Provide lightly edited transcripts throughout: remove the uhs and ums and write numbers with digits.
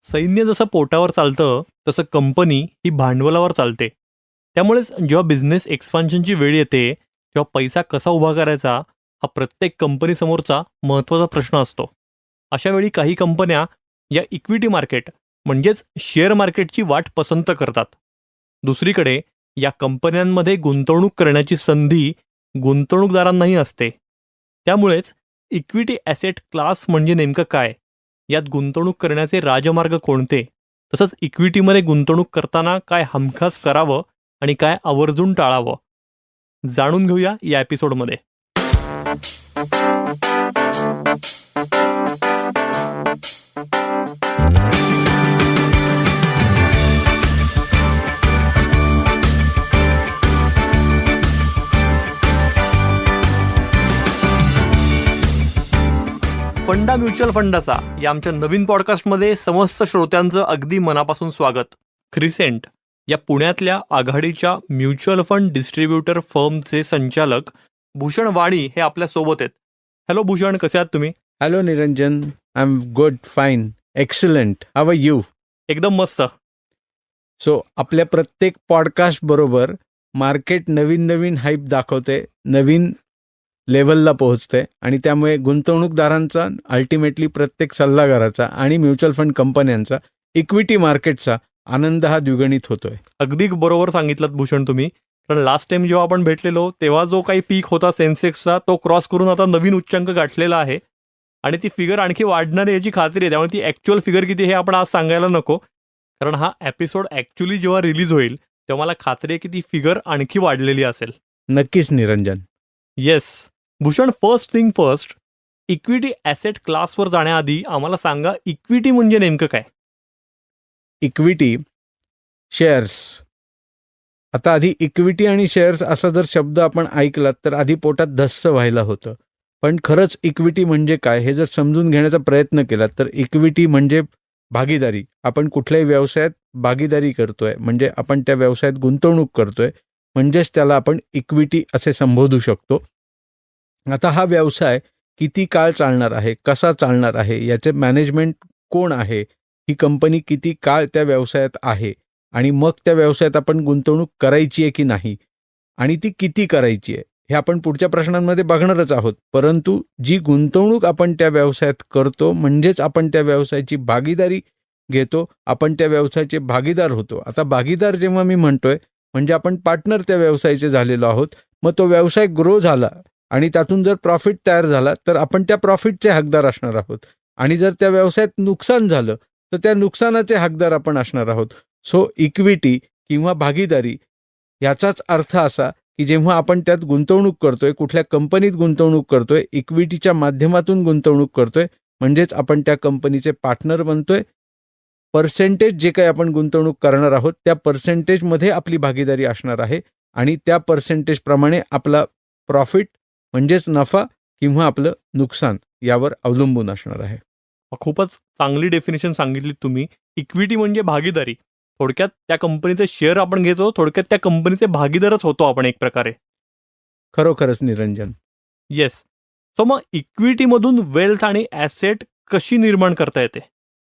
सैन्य जसं पोटावर चालतं तसं कंपनी ही भांडवलावर चालते. त्यामुळेच जेव्हा बिझनेस एक्सपान्शनची वेळ येते तेव्हा पैसा कसा उभा करायचा हा प्रत्येक कंपनीसमोरचा महत्त्वाचा प्रश्न असतो. अशा वेळी काही कंपन्या या इक्विटी मार्केट म्हणजेच शेअर मार्केटची वाट पसंत करतात. दुसरीकडे या कंपन्यांमध्ये गुंतवणूक करण्याची संधी गुंतवणूकदारांनाही असते. त्यामुळेच इक्विटी ॲसेट क्लास म्हणजे नेमकं काय, यात गुंतवणूक करण्याचे राजमार्ग कोणते, तसंच इक्विटीमध्ये गुंतवणूक करताना काय हमखास करावं आणि काय आवर्जून टाळावं, जाणून घेऊया या एपिसोडमध्ये. फंडा म्युच्युअल फंडाचा या आमच्या नवीन पॉडकास्टमध्ये समस्त श्रोत्यांचं अगदी मनापासून स्वागत. क्रिसेंट या पुण्यातल्या आघाडीच्या म्युच्युअल फंड डिस्ट्रीब्युटर फर्मचे संचालक भूषण वाणी हे आपल्या सोबत आहेत. हॅलो भूषण, कसे आहात तुम्ही? Hello Niranjan, I am good, fine, excellent. How are you? एकदम मस्त. सो आपल्या प्रत्येक पॉडकास्ट बरोबर मार्केट नवीन नवीन हाईप दाखवते, नवीन लेवलला पोहोचते आणि त्यामुळे गुंतवणूकदारांचा, अल्टिमेटली प्रत्येक सल्लागाराचा आणि म्युच्युअल फंड कंपन्यांचा, इक्विटी मार्केटचा आनंद हा द्विगुणित होतोय. अगदी बरोबर सांगितलं भूषण तुम्ही. कारण लास्ट टाइम जेव्हा आपण भेटलेलो तेव्हा जो काही पीक होता सेन्सेक्सचा तो क्रॉस करून आता नवीन उच्चांक गाठलेला आहे आणि ती फिगर आणखी वाढणार आहे याची खात्री आहे. त्यामुळे ती ॲक्च्युअल फिगर किती हे आपण आज सांगायला नको, कारण हा एपिसोड ॲक्च्युली जेव्हा रिलीज होईल तेव्हा मला खात्री आहे की ती फिगर आणखी वाढलेली असेल. नक्कीच Niranjan. Yes Bhushan, first thing first, equity asset क्लासवर जाण्याआधी आम्हाला सांगा इक्विटी म्हणजे नेमकं काय? Equity, shares. आता आधी इक्विटी आणि शेअर्स असा जर शब्द आपण ऐकलात तर आधी पोटात धस्स व्हायला होतं. पण खरंच इक्विटी म्हणजे काय हे जर समजून घेण्याचा प्रयत्न केला तर इक्विटी म्हणजे भागीदारी. आपण कुठल्याही व्यवसायात भागीदारी करतोय म्हणजे आपण त्या व्यवसायात गुंतवणूक करतोय, म्हणजेच त्याला आपण इक्विटी असे संबोधू शकतो. आता हा व्यवसाय किती काळ चालणार आहे, कसा चालणार आहे, याचे मॅनेजमेंट कोण आहे, ही कंपनी किती काळ त्या व्यवसायात आहे आणि मग त्या व्यवसायात आपण गुंतवणूक करायची आहे की नाही आणि ती किती करायची आहे हे आपण पुढच्या प्रश्नांमध्ये बघणारच आहोत. परंतु जी गुंतवणूक आपण त्या व्यवसायात करतो म्हणजेच आपण त्या व्यवसायाची भागीदारी घेतो, आपण त्या व्यवसायाचे भागीदार होतो. आता भागीदार जेव्हा मी म्हणतोय म्हणजे आपण पार्टनर त्या व्यवसायाचे झालेलो आहोत. मग तो व्यवसाय ग्रो झाला आणि त्यातून जर प्रॉफिट तयार झाला तर आपण त्या प्रॉफिटचे हकदार असणार आहोत आणि जर त्या व्यवसायात नुकसान झालं तर त्या नुकसानाचे हकदार आपण असणार आहोत. सो इक्विटी किंवा भागीदारी याचाच अर्थ असा की जेव्हा आपण त्यात गुंतवणूक करतोय, कुठल्या कंपनीत गुंतवणूक करतोय, इक्विटीच्या माध्यमातून गुंतवणूक करतोय, म्हणजेच आपण त्या कंपनीचे पार्टनर बनतोय. पर्सेंटेज जे काही आपण गुंतवणूक करणार आहोत त्या पर्सेंटेजमध्ये आपली भागीदारी असणार आहे आणि त्या पर्सेंटेजप्रमाणे आपला प्रॉफिट म्हणजेच नफा किंवा आपलं नुकसान यावर अवलंबून असणार आहे. खूपच चांगली डेफिनेशन सांगितली तुम्ही. इक्विटी म्हणजे भागीदारी. थोडक्यात त्या कंपनीचे शेअर आपण घेतो, थोडक्यात त्या कंपनीचे भागीदारच होतो आपण एक प्रकारे. खरोखरच निरंजन. येस. सो मग इक्विटीमधून वेल्थ आणि ॲसेट कशी निर्माण करता येते?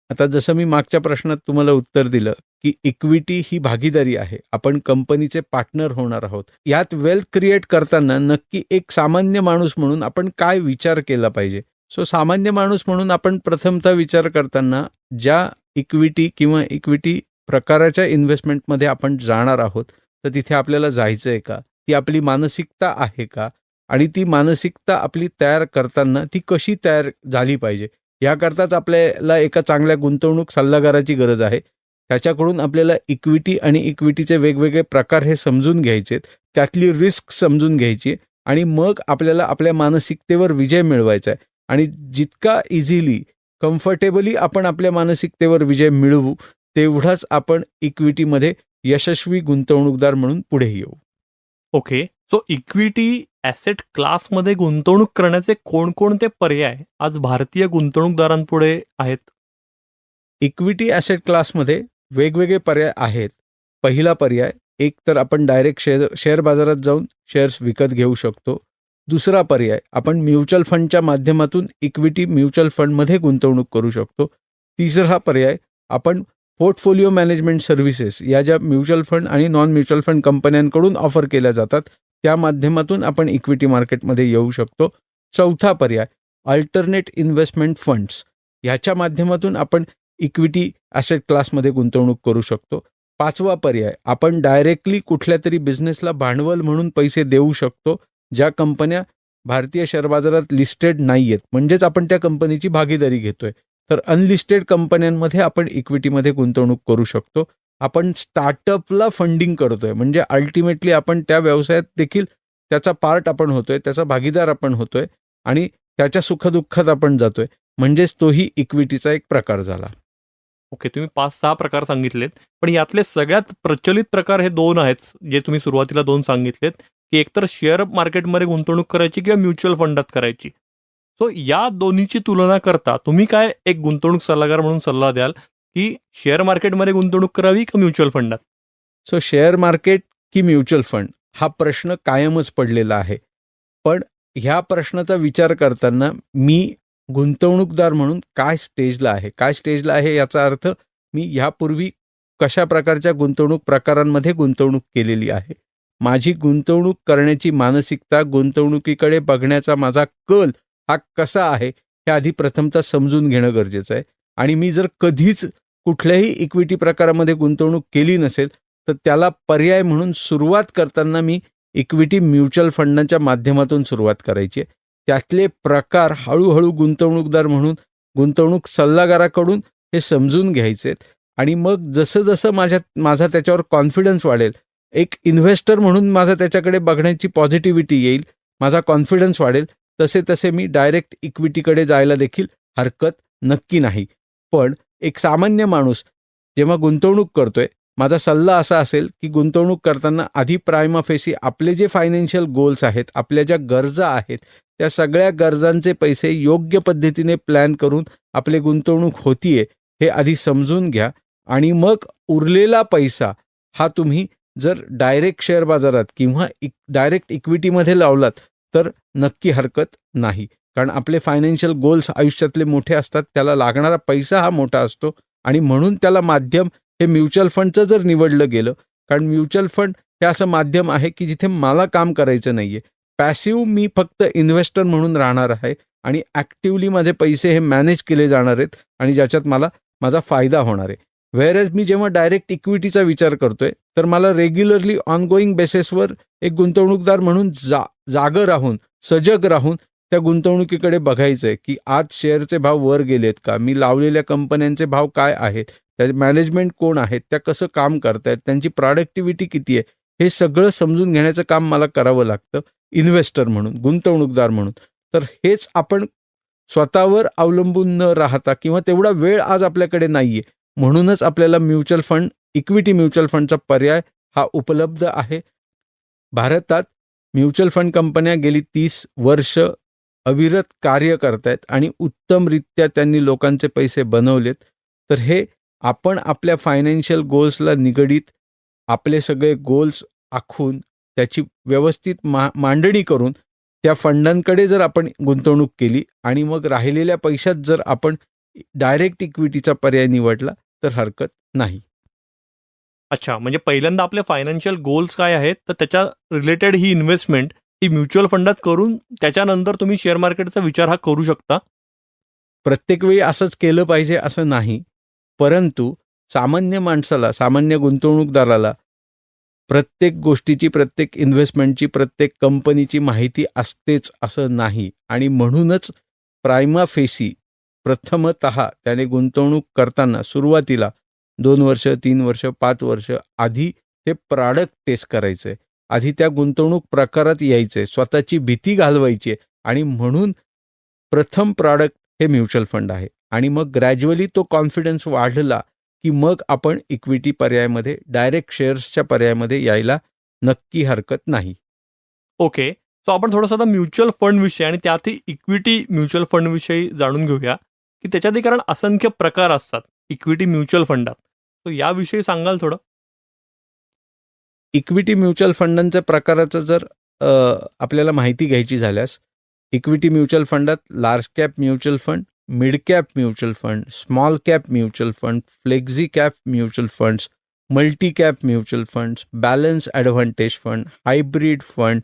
आता जसं मी मागच्या प्रश्नात तुम्हाला उत्तर दिलं की इक्विटी ही भागीदारी आहे, आपण कंपनीचे पार्टनर होणार आहोत. यात वेल्थ क्रिएट करताना नक्की एक सामान्य माणूस म्हणून आपण काय विचार केला पाहिजे. सो सामान्य माणूस म्हणून आपण प्रथमतः विचार करताना ज्या इक्विटी किंवा इक्विटी प्रकाराच्या इन्व्हेस्टमेंटमध्ये आपण जाणार आहोत तर तिथे आपल्याला जायचं आहे का, ती आपली मानसिकता आहे का आणि ती मानसिकता आपली तयार करताना ती कशी तयार झाली पाहिजे याकरताच आपल्याला एका चांगल्या गुंतवणूक सल्लागाराची गरज आहे. त्याच्याकडून आपल्याला इक्विटी आणि इक्विटीचे वेगवेगळे प्रकार हे समजून घ्यायचे, त्यातली रिस्क समजून घ्यायची आणि मग आपल्याला आपल्या मानसिकतेवर विजय मिळवायचा आहे. आणि जितका इझिली, कम्फर्टेबली आपण आपल्या मानसिकतेवर विजय मिळवू तेवढाच आपण इक्विटीमध्ये यशस्वी गुंतवणूकदार म्हणून पुढे येऊ. ओके. सो इक्विटी ॲसेट क्लासमध्ये गुंतवणूक करण्याचे कोणकोणते पर्याय आज भारतीय गुंतवणूकदारांपुढे आहेत? इक्विटी ॲसेट क्लासमध्ये वेगवेगळे पर्याय आहेत. पहिला पर्याय, एक तर आपण डायरेक्ट शेअर बाजारात जाऊन शेअर्स विकत घेऊ शकतो. दुसरा पर्याय, आपण म्युच्युअल फंडच्या माध्यमातून इक्विटी म्युच्युअल फंडमध्ये गुंतवणूक करू शकतो. तिसरा पर्याय, आपण पोर्टफोलिओ मॅनेजमेंट सर्व्हिसेस या ज्या म्युच्युअल फंड आणि नॉन म्युच्युअल फंड कंपन्यांकडून ऑफर केल्या जातात त्या माध्यमातून आपण इक्विटी मार्केटमध्ये येऊ शकतो. चौथा पर्याय अल्टरनेट इन्व्हेस्टमेंट फंड्स, ह्याच्या माध्यमातून आपण इक्विटी ॲसेट क्लासमध्ये गुंतवणूक करू शकतो. पाचवा पर्याय आपण डायरेक्टली कुठल्या तरी बिझनेसला भांडवल म्हणून पैसे देऊ शकतो ज्या कंपन्या भारतीय शेअर बाजारात लिस्टेड नाही आहेत, म्हणजेच आपण त्या कंपनीची भागीदारी घेतोय. तर अनलिस्टेड कंपन्यांमध्ये आपण इक्विटीमध्ये गुंतवणूक करू शकतो. आपण स्टार्टअपला फंडिंग करतोय, म्हणजे अल्टिमेटली आपण त्या व्यवसायात देखील त्याचा पार्ट आपण होतोय, त्याचा भागीदार आपण होतोय आणि त्याच्या सुखदुःखात आपण जातोय, म्हणजेच तोही इक्विटीचा एक प्रकार झाला. ओके, तुम्ही 5-6 प्रकार सांगितलेत, पण यातले सगळ्यात प्रचलित प्रकार हे 2 आहेत, जे तुम्ही सुरुवातीला 2 सांगितलेत, की एकतर शेअर मार्केटमध्ये गुंतवणूक करायची किंवा म्युच्युअल फंडात करायची. सो या दोन्हीची तुलना करता तुम्ही काय एक गुंतवणूक सल्लागार म्हणून सल्ला द्याल, की शेअर मार्केटमध्ये गुंतवणूक करावी का म्युच्युअल फंडात? सो शेअर मार्केट की म्युच्युअल फंड हा प्रश्न कायमच पडलेला आहे. पण ह्या प्रश्नाचा विचार करताना मी गुंतवणूकदार म्हणून काय स्टेजला आहे याचा अर्थ मी ह्यापूर्वी कशा प्रकारच्या गुंतवणूक प्रकारांमध्ये गुंतवणूक केलेली आहे. माझी गुंतवणूक करण्याची मानसिकता, गुंतवणुकीकडे बघण्याचा माझा कल हा कसा आहे हे आधी प्रथमतः समजून घेणं गरजेचं आहे. आणि मी जर कधीच कुठल्याही इक्विटी प्रकारामध्ये गुंतवणूक केली नसेल तर त्याला पर्याय म्हणून सुरुवात करताना मी इक्विटी म्युच्युअल फंडांच्या माध्यमातून सुरुवात करायची आहे. त्यातले प्रकार हळूहळू गुंतवणूकदार म्हणून गुंतवणूक सल्लागाराकडून हे समजून घ्यायचे आणि मग जसं माझा त्याच्यावर कॉन्फिडन्स वाढेल, एक इन्व्हेस्टर म्हणून माझा त्याच्याकडे बघण्याची पॉझिटिव्हिटी येईल, माझा कॉन्फिडन्स वाढेल, तसे मी डायरेक्ट इक्विटीकडे जायला देखील हरकत नक्की नाही. पण एक सामान्य माणूस जेव्हा गुंतवणूक करतोय, माझा सल्ला असा असेल की गुंतवणूक करताना आधी प्रायमा फेसी आपले जे फायनान्शियल गोल्स आहेत, आपल्या ज्या गरजा आहेत, त्या सगळ्या गरजांचे पैसे योग्य पद्धतीने प्लॅन करून आपली गुंतवणूक होतीये हे आधी समजून घ्या आणि मग उरलेला पैसा हा तुम्ही जर डायरेक्ट शेअर बाजारात किंवा डायरेक्ट इक्विटीमध्ये लावलात तर नक्की हरकत नाही. कारण आपले फायनान्शियल गोल्स आयुष्यातले मोठे असतात, त्याला लागणारा पैसा हा मोठा असतो आणि म्हणून त्याला माध्यम हे म्युच्युअल फंडचं जर निवडलं गेलं, कारण म्युच्युअल फंड हे असं माध्यम आहे की जिथे मला काम करायचं नाहीये, पॅसिव्ह मी फक्त इन्व्हेस्टर म्हणून राहणार आहे आणि ॲक्टिव्हली माझे पैसे हे मॅनेज केले जाणार आहेत आणि ज्याच्यात मला माझा फायदा होणार आहे. व्हेअरएज मी जेव्हा डायरेक्ट इक्विटीचा विचार करतोय तर मला रेग्युलरली ऑनगोईंग बेसिसवर एक गुंतवणूकदार म्हणून जागं राहून, सजग राहून त्या गुंतवणुकीकडे बघायचं आहे की आज शेअरचे भाव वर गेलेत का, मी लावलेल्या कंपन्यांचे भाव काय आहेत, त्याचे मॅनेजमेंट कोण आहेत, त्या कसं काम करतायत, त्यांची प्रॉडक्टिव्हिटी किती आहे, हे सगळं समजून घेण्याचं काम मला करावं लागतं इन्व्हेस्टर म्हणून, गुंतवणूकदार म्हणून. तर हेच आपण स्वतःवर अवलंबून न राहता किंवा तेवढा वेळ आज आपल्याकडे नाहीये, म्हणूनच आपल्याला म्युच्युअल फंड, इक्विटी म्युच्युअल फंडचा पर्याय हा उपलब्ध आहे. भारतात म्युच्युअल फंड कंपन्या गेली 30 वर्ष अविरत कार्य करतायत आणि उत्तमरित्या त्यांनी लोकांचे पैसे बनवलेत. तर हे आपण आपल्या फायनान्शियल गोल्सला निगडीत आपले सगळे गोल्स आखून त्याची व्यवस्थित मांडणी करून त्या फंडांकडे जर आपण गुंतवणूक केली आणि मग राहिलेल्या पैशात जर आपण डायरेक्ट इक्विटीचा पर्याय निवडला तर हरकत नाही. अच्छा, म्हणजे पहिल्यांदा आपले फायनान्शियल गोल्स काय आहेत, तर त्याच्या रिलेटेड ही इन्व्हेस्टमेंट ही म्युच्युअल फंडात करून त्याच्यानंतर तुम्ही शेअर मार्केटचा विचार हा करू शकता. प्रत्येक वेळी असंच केलं पाहिजे असं नाही, परंतु सामान्य माणसाला, सामान्य गुंतवणूकदाराला प्रत्येक गोष्टीची, प्रत्येक इन्व्हेस्टमेंटची, प्रत्येक कंपनीची माहिती असतेच असं नाही आणि म्हणूनच प्रायमा फेसी प्रथमतः त्याने गुंतवणूक करताना सुरुवातीला 2 वर्ष, 3 वर्ष, 5 वर्ष आधी ते प्रॉडक्ट टेस्ट करायचं आहे, आधी त्या गुंतवणूक प्रकारात यायचं आहे, स्वतःची भीती घालवायची आहे आणि म्हणून प्रथम प्रॉडक्ट हे म्युच्युअल फंड आहे आणि मग ग्रॅज्युअली तो कॉन्फिडन्स वाढला की मग आपण इक्विटी पर्यायामध्ये, डायरेक्ट शेअर्सच्या पर्यायामध्ये यायला नक्की हरकत नाही. ओके, सो आपण थोडंसं आता म्युच्युअल फंड विषयी आणि त्यातही इक्विटी म्युच्युअल फंड विषयी जाणून घेऊया की त्याच्यातही कारण असंख्य प्रकार असतात इक्विटी म्युच्युअल फंडात. तो याविषयी सांगाल थोडं? इक्विटी म्युच्युअल फंडांच्या प्रकाराचं जर आपल्याला माहिती घ्यायची झाल्यास, इक्विटी म्युच्युअल फंडात large cap mutual fund, mid cap mutual fund, small cap mutual fund, flexi cap mutual funds, multi cap mutual funds, balance advantage fund, hybrid fund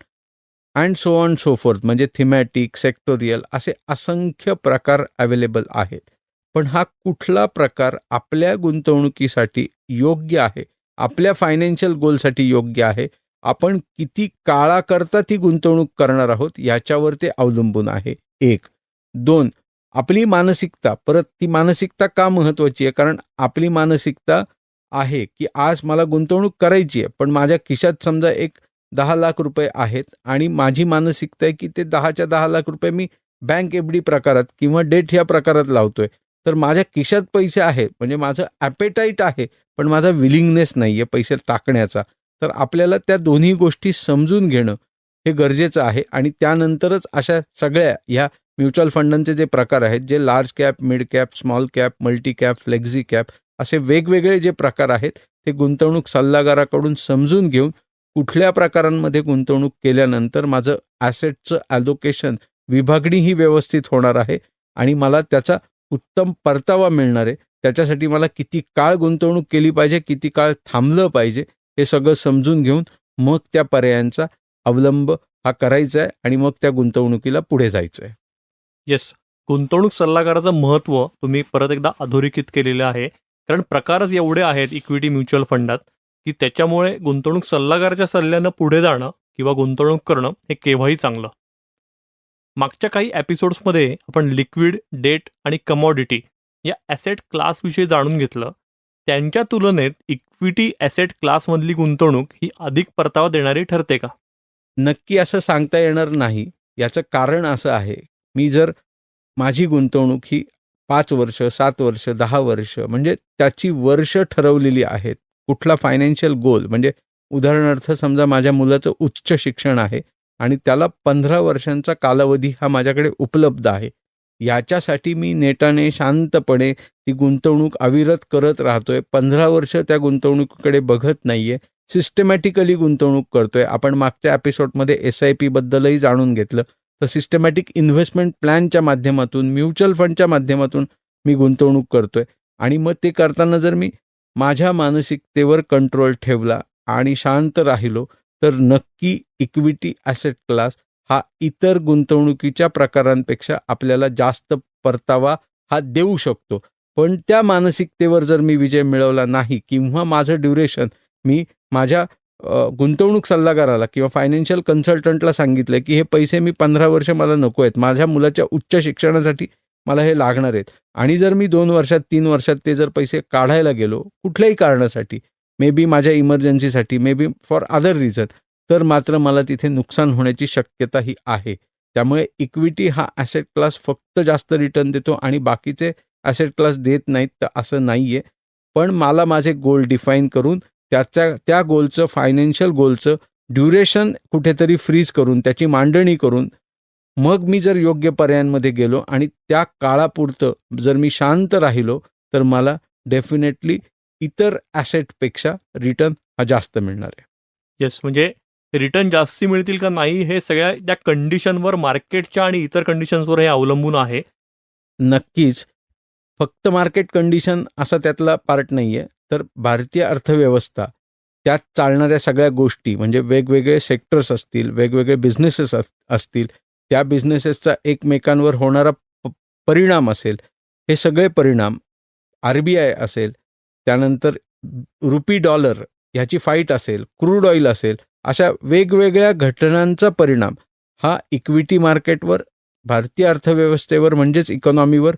and so on so fourth, म्हणजे thematic, sectoral असे असंख्य प्रकार available आहेत. पण हा कुठला प्रकार आपल्या गुंतवणुकीसाठी योग्य आहे, आपल्या फायनान्शियल गोलसाठी योग्य आहे, आपण किती काळाकरता ती गुंतवणूक करणार आहोत याच्यावर ते अवलंबून आहे. 1. 2. आपली मानसिकता. परत ती मानसिकता का महत्त्वाची आहे? कारण आपली मानसिकता आहे की आज मला गुंतवणूक करायची आहे, पण माझ्या खिशात समजा एक 10 लाख रुपये आहेत आणि माझी मानसिकता आहे की ते 10च्या 10 लाख रुपये मी बँक एफ डी प्रकारात किंवा डेट ह्या प्रकारात लावतोय. तर माझ्या खिशात पैसे आहेत, म्हणजे माझं ॲपेटाईट आहे, पण माझा विलिंगनेस नाही आहे पैसे टाकण्याचा. तर आपल्याला त्या दोन्ही गोष्टी समजून घेणं हे गरजेचं आहे आणि त्यानंतरच अशा सगळ्या ह्या म्युच्युअल फंडांचे जे प्रकार आहेत, जे large cap, mid cap, small cap, multi cap, flexi cap असे वेगवेगळे जे प्रकार आहेत, ते गुंतवणूक सल्लागाराकडून समजून घेऊन कुठल्या प्रकारांमध्ये गुंतवणूक केल्यानंतर माझं ॲसेटचं ॲलोकेशन, विभागणी ही व्यवस्थित होणार आहे आणि मला त्याचा उत्तम परतावा मिळणार आहे. त्याच्यासाठी मला किती काळ गुंतवणूक केली पाहिजे, किती काळ थांबलं पाहिजे, हे सगळं समजून घेऊन मग त्या पर्यायांचा अवलंब हा करायचा आहे आणि मग त्या गुंतवणुकीला पुढे जायचं आहे. येस, गुंतवणूक सल्लागाराचं महत्त्व तुम्ही परत एकदा अधोरेखित केलेलं आहे. कारण प्रकारच एवढे आहेत इक्विटी म्युच्युअल फंडात की त्याच्यामुळे गुंतवणूक सल्लागाराच्या सल्ल्यानं पुढे जाणं किंवा गुंतवणूक करणं हे केव्हाही चांगलं. मागच्या काही एपिसोड्समध्ये आपण लिक्विड, डेट आणि कमॉडिटी या ॲसेट क्लासविषयी जाणून घेतलं. त्यांच्या तुलनेत इक्विटी ॲसेट क्लासमधली गुंतवणूक ही अधिक परतावा देणारी ठरते का? नक्की असं सांगता येणार नाही. याचं कारण असं आहे, मी जर माझी गुंतवणूक ही 5 वर्ष, 7 वर्ष, 10 वर्ष म्हणजे त्याची वर्ष ठरवलेली आहेत. कुठला फायनान्शियल गोल, म्हणजे उदाहरणार्थ समजा माझ्या मुलाचं उच्च शिक्षण आहे आणि त्याला 15 वर्षांचा कालावधी हा माझ्याकडे उपलब्ध आहे. याच्यासाठी मी नेटाने, शांतपणे ती गुंतवणूक अविरत करत राहतोय. 15 वर्ष त्या गुंतवणुकीकडे बघत नाहीये. सिस्टमॅटिकली गुंतवणूक करतोय. आपण मागच्या एपिसोडमध्ये SIP बद्दलही जाणून घेतलं. तर सिस्टमॅटिक इन्व्हेस्टमेंट प्लॅनच्या माध्यमातून, म्युच्युअल फंडच्या माध्यमातून मी गुंतवणूक करतोय आणि मग ते करताना जर मी माझ्या मानसिकतेवर कंट्रोल ठेवला आणि शांत राहिलो, तर नक्की इक्विटी ॲसेट क्लास हा इतर गुंतवणुकीच्या प्रकारांपेक्षा आपल्याला जास्त परतावा हा देऊ शकतो. पण त्या मानसिकतेवर जर मी विजय मिळवला नाही किंवा माझं ड्युरेशन मी माझ्या गुंतवणूक सल्लागाराला किंवा फायनान्शियल कन्सल्टंटला सांगितलं की हे पैसे मी 15 वर्ष मला नको आहेत, माझ्या मुलाच्या उच्च शिक्षणासाठी मला हे लागणार आहेत आणि जर मी 2 वर्षात, 3 वर्षात ते जर पैसे काढायला गेलो कुठल्याही कारणासाठी, मे बी माझ्या इमर्जन्सीसाठी, maybe for other reason, तर मात्र मला तिथे नुकसान होण्याची शक्यताही आहे. त्यामुळे इक्विटी हा ॲसेट क्लास फक्त जास्त रिटर्न देतो आणि बाकीचे ॲसेट क्लास देत नाहीत, तर असं नाही आहे. पण मला माझे गोल डिफाईन करून त्या गोलचं, फायनान्शियल गोलचं ड्युरेशन कुठेतरी फ्रीज करून, त्याची मांडणी करून, मग मी जर योग्य पर्यायांमध्ये गेलो आणि त्या काळापुरतं जर मी शांत राहिलो, तर मला डेफिनेटली इतर ॲसेटपेक्षा रिटर्न हा जास्त मिळणार आहे. येस, म्हणजे रिटर्न जास्ती मिळतील का नाही हे सगळ्या त्या कंडिशनवर, मार्केटच्या आणि इतर कंडिशन्सवर हे अवलंबून आहे. नक्कीच. फक्त मार्केट कंडिशन असा त्यातला पार्ट नाही आहे. तर भारतीय अर्थव्यवस्था, त्यात चालणाऱ्या सगळ्या गोष्टी, म्हणजे वेगवेगळे सेक्टर्स असतील, वेगवेगळे बिझनेसेस असतील, त्या बिझनेसेसचा एकमेकांवर होणारा परिणाम असेल, हे सगळे परिणाम, RBI असेल, त्यानंतर रुपी डॉलर ह्याची फाईट असेल, क्रूड ऑइल असेल, अशा वेगवेगळ्या घटनांचा परिणाम हा इक्विटी मार्केटवर, भारतीय अर्थव्यवस्थेवर म्हणजेच इकॉनॉमीवर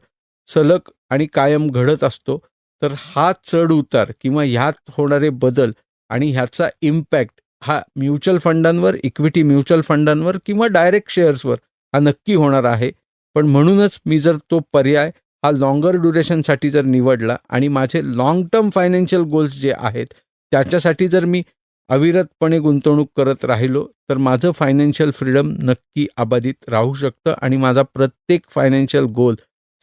सलग आणि कायम घडत असतो. तर हा चढ उतार किंवा ह्यात होणारे बदल आणि ह्याचा इम्पॅक्ट हा म्युच्युअल फंडांवर, इक्विटी म्युच्युअल फंडांवर किंवा डायरेक्ट शेअर्सवर हा नक्की होणार आहे. पण म्हणूनच मी जर तो पर्याय हा लॉंगर ड्युरेशनसाठी जर निवडला आणि माझे लाँग टर्म फायनान्शियल गोल्स जे आहेत त्याच्यासाठी जर मी अविरतपणे गुंतवणूक करत राहिलो, तर माझं फायनान्शियल फ्रीडम नक्की अबाधित राहू शकतं आणि माझा प्रत्येक फायनान्शियल गोल,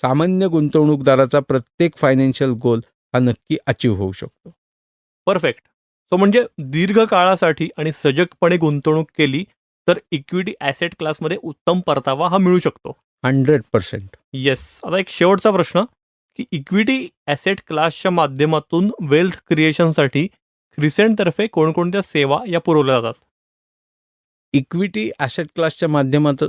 सामान्य गुंतवणूकदाराचा प्रत्येक फायनान्शियल गोल हा नक्की अचीव्ह होऊ शकतो. परफेक्ट. सो म्हणजे दीर्घ काळासाठी आणि सजगपणे गुंतवणूक केली तर इक्विटी ॲसेट क्लासमध्ये उत्तम परतावा हा मिळू शकतो. 100%. येस. आता एक शेवटचा प्रश्न, की इक्विटी ॲसेट क्लासच्या माध्यमातून वेल्थ क्रिएशनसाठी क्रिसेंटतर्फे कोणकोणत्या सेवा या पुरवल्या जातात? इक्विटी ॲसेट क्लासच्या माध्यमातून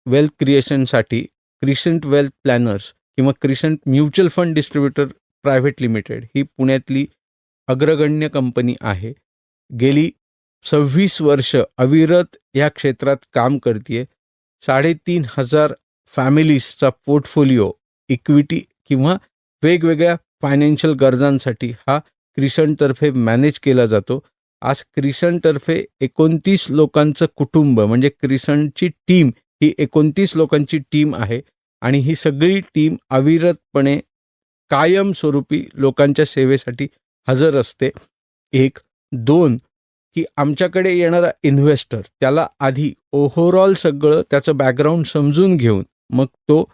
वेल्थ क्रिएशनसाठी क्रिसेंट वेल्थ प्लॅनर्स किंवा crescent mutual fund distributor private limited ही पुण्यातली अग्रगण्य कंपनी आहे. गेली 26 वर्ष अविरत या क्षेत्रात काम करते. 3,500 फॅमिलीजचा पोर्टफोलिओ इक्विटी किंवा वेगवेगळ्या फायनान्शियल गरजांसाठी हा क्रिसेंटतर्फे मॅनेज केला जातो. आज क्रिसेंटतर्फे 29 लोकांचं कुटुंब म्हणजे क्रिसेंटची टीम ही 29 लोकांची टीम आहे आणि ही सगळी टीम अविरतपणे कायमस्वरूपी लोकांच्या सेवेसाठी हजर असते. 1. 2. की आमच्याकडे येणारा इन्व्हेस्टर त्याला आधी ओव्हरऑल सगळं त्याचं बॅकग्राऊंड समजून घेऊन मग तो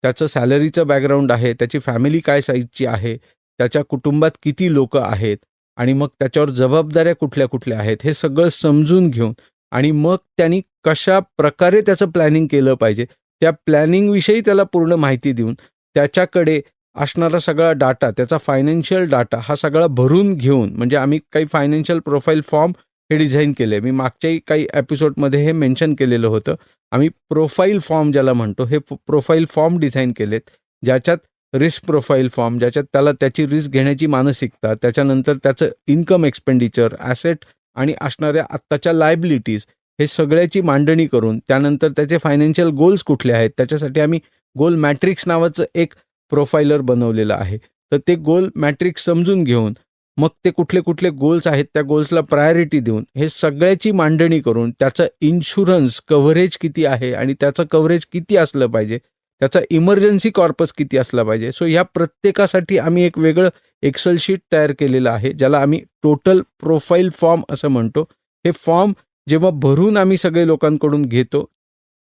त्याचं सॅलरीचं बॅकग्राऊंड आहे, त्याची फॅमिली काय साईजची आहे, त्याच्या कुटुंबात किती लोक आहेत आणि मग त्याच्यावर जबाबदाऱ्या कुठल्या कुठल्या आहेत हे सगळं समजून घेऊन आणि मग त्यांनी कशा प्रकारे त्याचं प्लॅनिंग केलं पाहिजे त्या प्लॅनिंगविषयी त्याला पूर्ण माहिती देऊन त्याच्याकडे असणारा सगळा डाटा, त्याचा फायनान्शियल डाटा हा सगळा भरून घेऊन, म्हणजे आम्ही काही फायनान्शियल प्रोफाईल फॉर्म हे डिझाईन केले. मी मागच्याही काही एपिसोडमध्ये हे मेन्शन केलेलं होतं. आम्ही प्रोफाईल फॉर्म ज्याला म्हणतो हे प्रोफाईल फॉर्म डिझाईन केलेत, ज्याच्यात रिस्क प्रोफाईल फॉर्म, ज्याच्यात त्याला त्याची रिस्क घेण्याची मानसिकता, त्याच्यानंतर त्याचं इन्कम एक्सपेंडिचर, ॲसेट आणि असणाऱ्या आत्ताच्या लायबिलिटीज हे सगळ्याची मांडणी करून त्यानंतर त्याचे फायनान्शियल गोल्स कुठले आहेत त्याच्यासाठी आम्ही गोल मॅट्रिक्स नावाचं एक प्रोफायलर बनवलेलं आहे. तर ते गोल मॅट्रिक्स समजून घेऊन मग ते कुठले कुठले गोल्स आहेत त्या गोल्सला प्रायोरिटी देऊन हे सगळ्याची मांडणी करून त्याचं इन्शुरन्स कव्हरेज किती आहे आणि त्याचं कव्हरेज किती असलं पाहिजे, त्याचा इमर्जन्सी कॉर्पस किती असला पाहिजे. सो या प्रत्येकासाठी आम्ही एक वेगळं एक्सेल शीट तयार केलेलं आहे ज्याला आम्ही टोटल प्रोफाईल फॉर्म असं म्हणतो. हे फॉर्म जेव्हा भरून आम्ही सगळे लोकांकडून घेतो,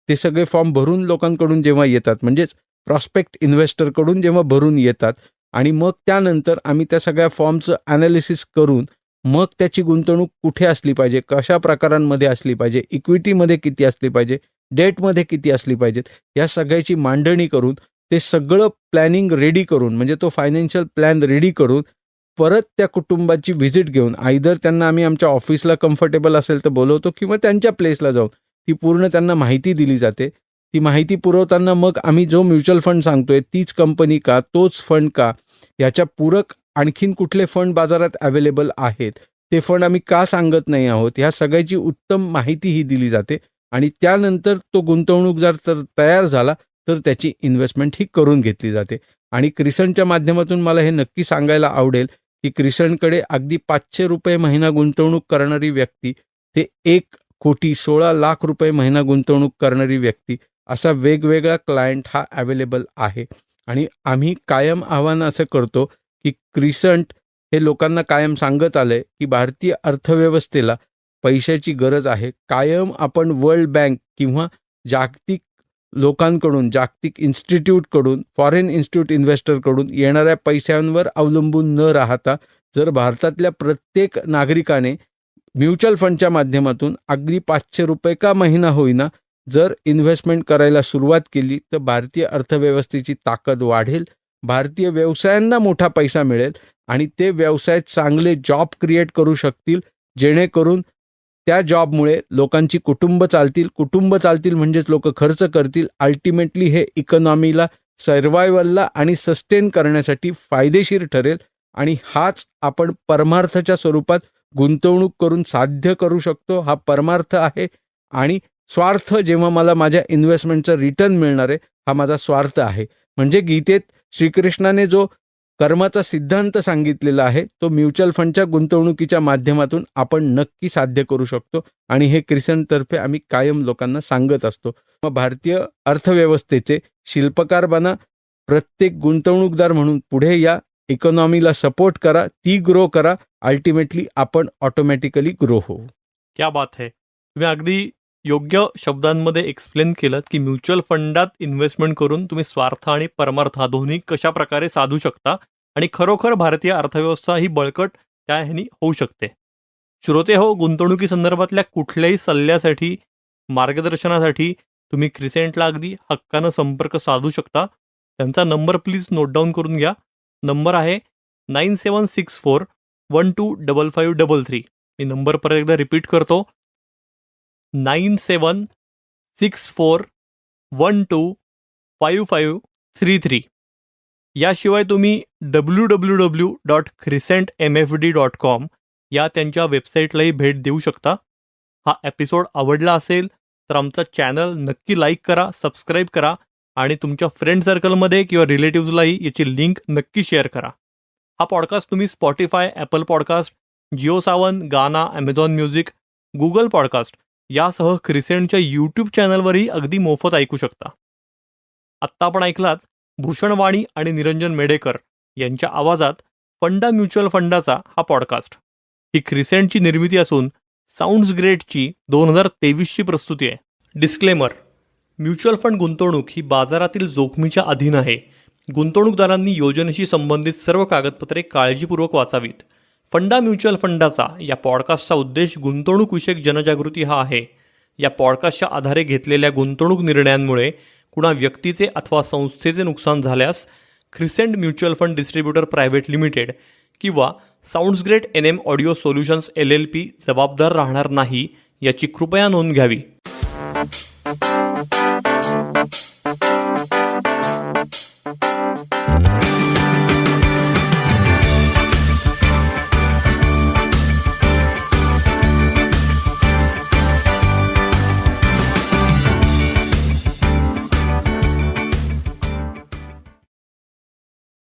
ते सगळे फॉर्म भरून लोकांकडून जेव्हा येतात म्हणजेच प्रॉस्पेक्ट इन्व्हेस्टरकडून जेव्हा भरून येतात आणि मग त्यानंतर आम्ही त्या सगळ्या फॉर्मचं ॲनालिसिस करून मग त्याची गुंतवणूक कुठे असली पाहिजे, कशा प्रकारांमध्ये असली पाहिजे, इक्विटीमध्ये किती असली पाहिजे, डेटमध्ये किती असली पाहिजेत, या सगळ्याची मांडणी करून ते सगळं प्लॅनिंग रेडी करून म्हणजे तो फायनान्शियल प्लॅन रेडी करून परत त्या कुटुंबाची व्हिजिट घेऊन आयदर त्यांना आम्ही आमच्या ऑफिसला कम्फर्टेबल असेल तर बोलवतो किंवा त्यांच्या प्लेसला जाऊन ती पूर्ण त्यांना माहिती दिली जाते. ती माहिती पुरवताना मग आम्ही जो म्युच्युअल फंड सांगतोय तीच कंपनी का, तोच फंड का, याच्या पूरक आणखीन कुठले फंड बाजारात अवेलेबल आहेत, ते फंड आम्ही का सांगत नाही आहोत, ह्या सगळ्याची उत्तम माहिती ही दिली जाते आणि त्यानंतर तो गुंतवणूकदार तर तयार झाला तर त्याची इन्व्हेस्टमेंट ही करून घेतली जाते. आणि क्रिसेंटच्या माध्यमातून मला हे नक्की सांगायला आवडेल की क्रिसेंटकडे अगदी ₹500 महिना गुंतवणूक करणारी व्यक्ती ते 1,16,00,000 रुपये महिना गुंतवणूक करणारी व्यक्ती असा वेगवेगळा क्लायंट हा अवेलेबल आहे. आणि आम्ही कायम आव्हान असं करतो की क्रिसेंट हे लोकांना कायम सांगत आलंय की भारतीय अर्थव्यवस्थेला पैशाची गरज आहे. कायम आपण वर्ल्ड बँक किंवा जागतिक लोकांकडून, जागतिक इन्स्टिट्यूटकडून, फॉरेन इन्स्टिट्यूट इन्व्हेस्टरकडून येणाऱ्या पैशांवर अवलंबून न राहता जर भारतातल्या प्रत्येक नागरिकाने म्युच्युअल फंडच्या माध्यमातून अगदी ₹500 का महिना होईना जर इन्व्हेस्टमेंट करायला सुरुवात केली तर भारतीय अर्थव्यवस्थेची ताकद वाढेल, भारतीय व्यवसायांना मोठा पैसा मिळेल आणि ते व्यवसाय चांगले जॉब क्रिएट करू शकतील, जेणेकरून त्या जॉबमुळे लोकांची कुटुंब चालतील म्हणजेच लोक खर्च करतील. अल्टिमेटली हे इकॉनॉमीला सर्व्हायवलला आणि सस्टेन करण्यासाठी फायदेशीर ठरेल आणि हाच आपण परमार्थच्या स्वरूपात गुंतवणूक करून साध्य करू शकतो. हा परमार्थ आहे आणि स्वार्थ जेव्हा मला माझ्या इन्व्हेस्टमेंटचं रिटर्न मिळणार आहे हा माझा स्वार्थ आहे. म्हणजे गीतेत श्रीकृष्णाने जो कर्माचा सिद्धांत सांगितलेला आहे तो म्युच्युअल फंडच्या गुंतवणुकीच्या माध्यमातून आपण नक्की साध्य करू शकतो आणि हे क्रिसेंटतर्फे आम्ही कायम लोकांना सांगत असतो. मग भारतीय अर्थव्यवस्थेचे शिल्पकार बना, प्रत्येक गुंतवणूकदार म्हणून पुढे या, इकॉनॉमीला सपोर्ट करा, ती ग्रो करा, अल्टिमेटली आपण ऑटोमॅटिकली ग्रो होऊ. क्या बात है. तुम्ही अगदी योग्य शब्दांमध्ये एक्सप्लेन केलं की म्युच्युअल फंडात इन्व्हेस्टमेंट करून तुम्ही स्वार्थ आणि परमार्थ हा दोन्ही कशा प्रकारे साधू शकता आणि खरोखर भारतीय अर्थव्यवस्था ही बळकट त्या ह्यानी होऊ शकते. श्रोते हो, गुंतवणुकी संदर्भातल्या कुठल्याही सल्ल्यासाठी, मार्गदर्शनासाठी तुम्ही क्रिसेंटला अगदी हक्कानं संपर्क साधू शकता. त्यांचा नंबर प्लीज नोट डाऊन करून घ्या. नंबर आहे 9764125533. मी नंबर परत एकदा रिपीट करतो, 9764125533. याशिवाय तुम्ही www.crescentmfd.com या त्यांच्या वेबसाईटलाही भेट देऊ शकता. हा एपिसोड आवडला असेल तर आमचा चॅनल नक्की लाईक करा, सबस्क्राईब करा आणि तुमच्या फ्रेंड सर्कलमध्ये किंवा रिलेटिव्हजलाही याची लिंक नक्की शेअर करा. हा पॉडकास्ट तुम्ही Spotify, Apple podcast, Jio Saavn, गाना, ॲमेझॉन म्युझिक, गुगल पॉडकास्ट यासह क्रिसेंटच्या यूट्यूब चॅनलवरही अगदी मोफत ऐकू शकता. आत्ता आपण ऐकलात भूषण वाणी आणि निरंजन मेढेकर यांच्या आवाजात फंडा म्युच्युअल फंडाचा हा पॉडकास्ट. ही क्रिसेंटची निर्मिती असून साऊंड्स ग्रेटची 2023ची प्रस्तुती आहे. डिस्क्लेमर: म्युच्युअल फंड गुंतवणूक ही बाजारातील जोखमीच्या अधीन आहे. गुंतवणूकदारांनी योजनेशी संबंधित सर्व कागदपत्रे काळजीपूर्वक वाचावीत. फंडा म्युच्युअल फंडाचा या पॉडकास्टचा उद्देश गुंतवणूकविषयक जनजागृती हा आहे. या पॉडकास्टच्या आधारे घेतलेल्या गुंतवणूक निर्णयांमुळे कुणा व्यक्तीचे अथवा संस्थेचे नुकसान झाल्यास crescent mutual fund distributor private limited किंवा sounds great NM audio solutions LLP जबाबदार राहणार नाही याची कृपया नोंद घ्यावी.